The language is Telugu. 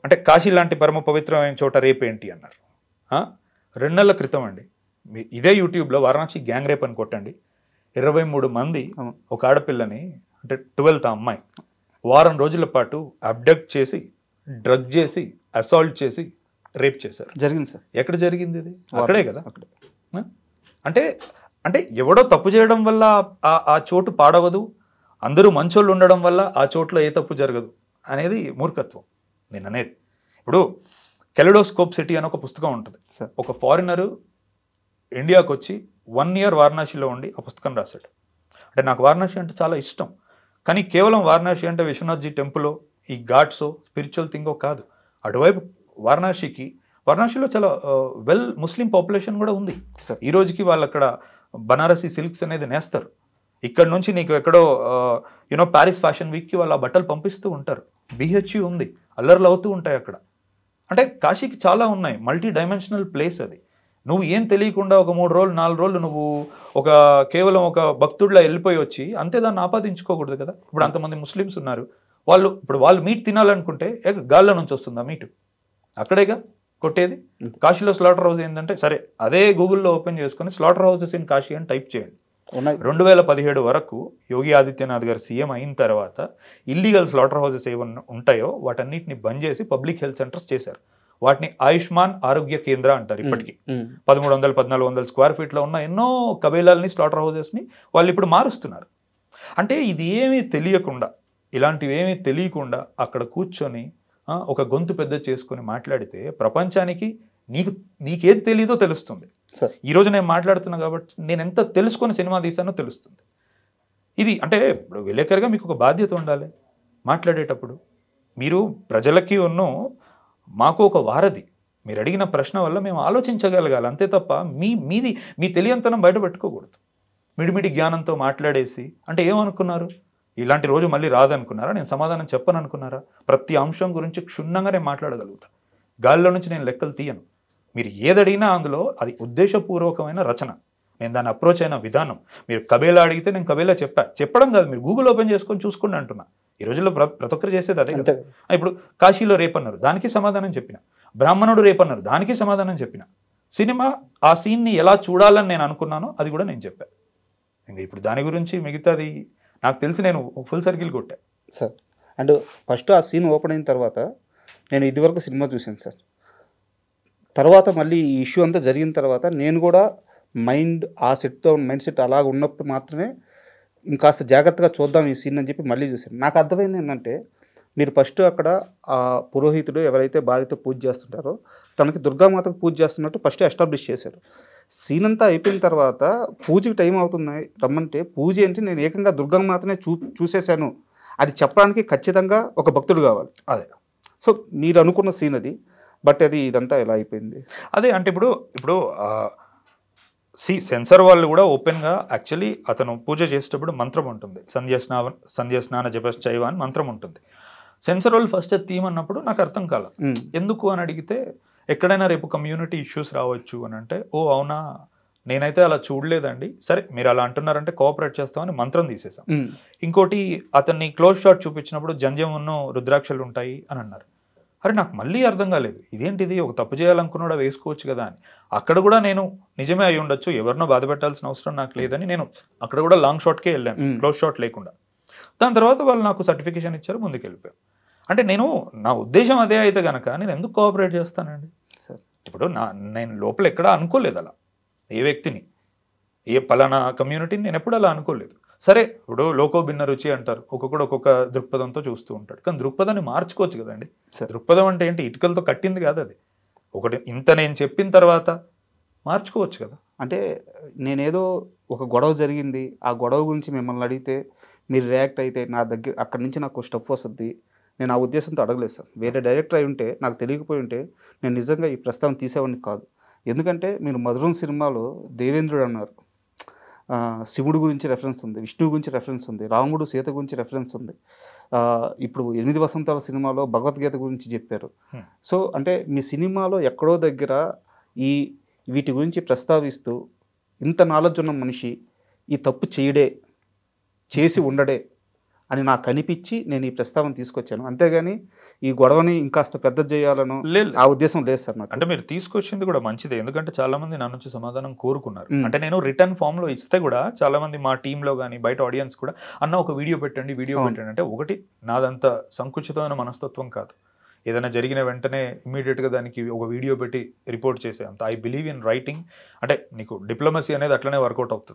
అంటే కాశీ లాంటి పరమ పవిత్రమైన చోట రేపేంటి అన్నారు. 2 నెలల క్రితం అండి, ఇదే యూట్యూబ్లో వారణాసి గ్యాంగ్ రేప్ అని కొట్టండి, 23 మంది ఒక ఆడపిల్లని, అంటే 12th అమ్మాయి, వారం రోజుల పాటు అబ్డక్ట్ చేసి, డ్రగ్ చేసి, అసాల్ట్ చేసి రేప్ చేశారు. జరిగింది సార్. ఎక్కడ జరిగింది ఇది? అక్కడే కదా. అంటే అంటే ఎవడో తప్పు చేయడం వల్ల ఆ చోటు పాడవదు, అందరూ మంచోళ్ళు ఉండడం వల్ల ఆ చోట్లో ఏ తప్పు జరగదు అనేది మూర్ఖత్వం నేను అనేది. ఇప్పుడు కెలడోస్కోప్ సిటీ అని ఒక పుస్తకం ఉంటుంది. ఒక ఫారినరు ఇండియాకు వచ్చి 1 year వారణాసిలో ఉండి ఆ పుస్తకం రాశాడు. అంటే నాకు వారణాసి అంటే చాలా ఇష్టం, కానీ కేవలం వారణాసి అంటే విశ్వనాథ్జీ టెంపుల్, ఈ ఘాట్సో స్పిరిచువల్ థింగో కాదు. అటువైపు వారణాసిలో చాలా ముస్లిం పాపులేషన్ కూడా ఉంది. ఈ రోజుకి వాళ్ళు అక్కడ బనారసి సిల్క్స్ అనేది నేస్తారు. ఇక్కడ నుంచి నీకు ఎక్కడో ప్యారిస్ ఫ్యాషన్ వీక్కి వాళ్ళు ఆ బట్టలు పంపిస్తూ ఉంటారు. బిహెచ్యూ ఉంది, అల్లర్లు అవుతూ ఉంటాయి అక్కడ. అంటే కాశీకి చాలా ఉన్నాయి, మల్టీ డైమెన్షనల్ ప్లేస్ అది. నువ్వు ఏం తెలియకుండా ఒక 3 రోజులు 4 రోజులు నువ్వు కేవలం ఒక భక్తుడిలా వెళ్ళిపోయి వచ్చి అంతే దాన్ని ఆపాదించుకోకూడదు కదా. ఇప్పుడు అంతమంది ముస్లిమ్స్ ఉన్నారు, వాళ్ళు మీట్ తినాలనుకుంటే గాల్లో నుంచి వస్తుందా మీటు? అక్కడేగా కొట్టేది. కాశీలో స్లాటర్ హౌస్ ఏంటంటే, సరే అదే గూగుల్లో ఓపెన్ చేసుకుని స్లాటర్ హౌసెస్ ఇన్ కాశీ అని టైప్ చేయండి. 2017 వరకు యోగి ఆదిత్యనాథ్ గారు సీఎం అయిన తర్వాత ఇల్లీగల్ స్లాటర్ హౌసెస్ ఏమన్నా ఉంటాయో వాటన్నిటిని బంద్ చేసి పబ్లిక్ హెల్త్ సెంటర్స్ చేశారు. వాటిని ఆయుష్మాన్ ఆరోగ్య కేంద్ర అంటారు. ఇప్పటికీ 1300-1400 స్క్వేర్ ఫీట్లో ఉన్న ఎన్నో కబేలాల్ని, స్లాటర్ హౌసెస్ని వాళ్ళు ఇప్పుడు మారుస్తున్నారు. అంటే ఇది ఏమీ తెలియకుండా, ఇలాంటివి ఏమీ తెలియకుండా అక్కడ కూర్చొని ఒక గొంతు పెద్ద చేసుకొని మాట్లాడితే ప్రపంచానికి నీకేది తెలీదో తెలుస్తుంది. ఈరోజు నేను మాట్లాడుతున్నా కాబట్టి నేను ఎంత తెలుసుకొని సినిమా తీసానో తెలుస్తుంది. ఇది అంటే ఇప్పుడు విలేకరుగా మీకు ఒక బాధ్యత ఉండాలి. మాట్లాడేటప్పుడు మీరు ప్రజలకి మాకు ఒక వారధి. మీరు అడిగిన ప్రశ్న వల్ల మేము ఆలోచించగలగాలి, అంతే తప్ప మీ తెలియంతనం బయట పెట్టుకోకూడదు. మిడిమిడి జ్ఞానంతో మాట్లాడేసి అంటే ఏమనుకున్నారు, ఇలాంటి రోజు మళ్ళీ రాదనుకున్నారా? నేను సమాధానం చెప్పను అనుకున్నారా? ప్రతి అంశం గురించి క్షుణ్ణంగా నేను మాట్లాడగలుగుతా. గాల్లో నుంచి నేను లెక్కలు తీయను. మీరు ఏదడిగినా అందులో అది ఉద్దేశపూర్వకమైన రచన, నేను దాన్ని అప్రోచ్ అయిన విధానం. మీరు కబేలా అడిగితే నేను కబేలా చెప్పడం కాదు, మీరు గూగుల్ ఓపెన్ చేసుకొని చూసుకోండి అంటున్నా. ఈ రోజుల్లో ప్రతి ఒక్కరు చేసేది అదే కదా. ఇప్పుడు కాశీలో రేపన్నారు, దానికి సమాధానం చెప్పిన. బ్రాహ్మణుడు రేపన్నారు, దానికి సమాధానం చెప్పిన. సినిమా ఆ సీన్ని ఎలా చూడాలని నేను అనుకున్నానో అది కూడా నేను చెప్పాను. ఇంకా ఇప్పుడు దాని గురించి మిగతాది నాకు తెలిసి నేను ఫుల్ సర్కిల్ కొట్టా సార్. అండ్ ఫస్ట్ ఆ సీన్ ఓపెన్ అయిన తర్వాత నేను ఇదివరకు సినిమా చూశాను సార్. తర్వాత మళ్ళీ ఈ ఇష్యూ అంతా జరిగిన తర్వాత నేను కూడా మైండ్ సెట్ అలాగ ఉన్నప్పుడు మాత్రమే ఇంకాస్త జాగ్రత్తగా చూద్దాం ఈ సీన్ అని చెప్పి మళ్ళీ చూశాను. నాకు అర్థమైంది ఏంటంటే, మీరు ఫస్ట్ అక్కడ ఆ పురోహితుడు ఎవరైతే భార్యతో పూజ చేస్తుంటారో తనకి దుర్గామాతకు పూజ చేస్తున్నట్టు ఫస్ట్ ఎస్టాబ్లిష్ చేశారు. సీన్ అంతా అయిపోయిన తర్వాత పూజకి టైం అవుతుంది రమ్మంటే, పూజ ఏంటి, నేను ఏకంగా దుర్గామాతనే చూసేశాను అది చెప్పడానికి ఖచ్చితంగా ఒక భక్తుడు కావాలి. అదే సో మీరు అనుకున్న సీన్ అది, బట్ అది ఇదంతా ఎలా అయిపోయింది? అదే అంటే ఇప్పుడు సెన్సర్ వాళ్ళు కూడా ఓపెన్గా యాక్చువల్లీ అతను పూజ చేసేటప్పుడు మంత్రం ఉంటుంది, సంధ్యాస్నాన జపశ్చైవ అని మంత్రం ఉంటుంది. సెన్సర్ వాళ్ళు ఫస్ట్ తీయమన్నప్పుడు నాకు అర్థం కాల, ఎందుకు అని అడిగితే ఎక్కడైనా రేపు కమ్యూనిటీ ఇష్యూస్ రావచ్చు అని అంటే, ఓ అవునా, నేనైతే అలా చూడలేదండి, సరే మీరు అలా అంటున్నారంటే కోఆపరేట్ చేస్తామని మంత్రం తీసేసాం. ఇంకోటి అతన్ని క్లోజ్ షాట్ చూపించినప్పుడు జంధ్యమును రుద్రాక్షలు ఉంటాయి అని అన్నారు. అరే నాకు మళ్ళీ అర్థం కాలేదు, ఇదేంటిది, ఒక తప్పు చేయాలనుకున్నాడా వేసుకోవచ్చు కదా అని. అక్కడ కూడా నేను నిజమే అయి ఉండొచ్చు, ఎవరినో బాధ పెట్టాల్సిన అవసరం నాకు లేదని నేను అక్కడ కూడా లాంగ్ షాట్కే వెళ్ళాను, క్లోజ్ షాట్ లేకుండా. దాని తర్వాత వాళ్ళు నాకు సర్టిఫికేషన్ ఇచ్చారు, ముందుకు వెళ్ళిపోయాను. అంటే నా ఉద్దేశం అదే అయితే కనుక నేను ఎందుకు కోఆపరేట్ చేస్తానండి? ఇప్పుడు నేను లోపల ఎక్కడా అనుకోలేదు అలా, ఏ వ్యక్తిని, ఏ పలానా కమ్యూనిటీని నేను ఎప్పుడు అలా అనుకోలేదు. సరే ఇప్పుడు లోకో భిన్న రుచి అంటారు, ఒక్కొక్కడు ఒక్కొక్క దృక్పథంతో చూస్తూ ఉంటాడు, కానీ దృక్పథాన్ని మార్చుకోవచ్చు కదండి. దృక్పథం అంటే ఏంటి, ఇటుకలతో కట్టింది కాదు అది. ఒకటి ఇంత నేను చెప్పిన తర్వాత మార్చుకోవచ్చు కదా. అంటే నేనేదో ఒక గొడవ జరిగింది, ఆ గొడవ గురించి మిమ్మల్ని అడిగితే మీరు రియాక్ట్ అయితే నా దగ్గర అక్కడి నుంచి నాకు స్టఫ్ వస్తుంది, నేను ఆ ఉద్దేశంతో అడగలేదు సార్. వేరే డైరెక్టర్ అయి ఉంటే, నాకు తెలియకపోయి ఉంటే నేను నిజంగా ఈ ప్రస్తావన తీసేవాడిని కాదు. ఎందుకంటే మీరు మధురం సినిమాలో దేవేంద్రుడు అన్నారు, శివుడు గురించి రెఫరెన్స్ ఉంది, విష్ణువు గురించి రెఫరెన్స్ ఉంది, రాముడు సీత గురించి రెఫరెన్స్ ఉంది, ఇప్పుడు 8 వసంతాల సినిమాలో భగవద్గీత గురించి చెప్పారు. సో అంటే మీ సినిమాలో ఎక్కడో దగ్గర వీటి గురించి ప్రస్తావిస్తూ ఇంత నాలెడ్జ్ ఉన్న మనిషి ఈ తప్పు చేసి ఉండడే అని నాకు అనిపించి నేను ఈ ప్రస్తావన తీసుకొచ్చాను. అంతేగాని ఈ గొడవని ఇంకాస్త పెద్ద చేయాలను లేదు ఆ ఉద్దేశం లేదు సార్ నాకు. అంటే మీరు తీసుకొచ్చింది కూడా మంచిదే, ఎందుకంటే చాలా మంది నా నుంచి సమాధానం కోరుకున్నారు. మ్మ్. అంటే నేను రిటర్న్ ఫామ్ లో ఇస్తే కూడా చాలా మంది మా టీంలో కానీ బయట ఆడియన్స్ కూడా అన్న ఒక వీడియో పెట్టండి అవును. అంటే ఒకటి నాదంత సంకుచితమైన మనస్తత్వం కాదు. ఏదైనా జరిగిన వెంటనే ఇమ్మీడియట్గా దానికి ఒక వీడియో పెట్టి రిపోర్ట్ చేసే అంత ఐ బిలీవ్ ఇన్ రైటింగ్. అంటే నీకు డిప్లొమసీ అనేది అట్లనే వర్కౌట్ అవుతుంది.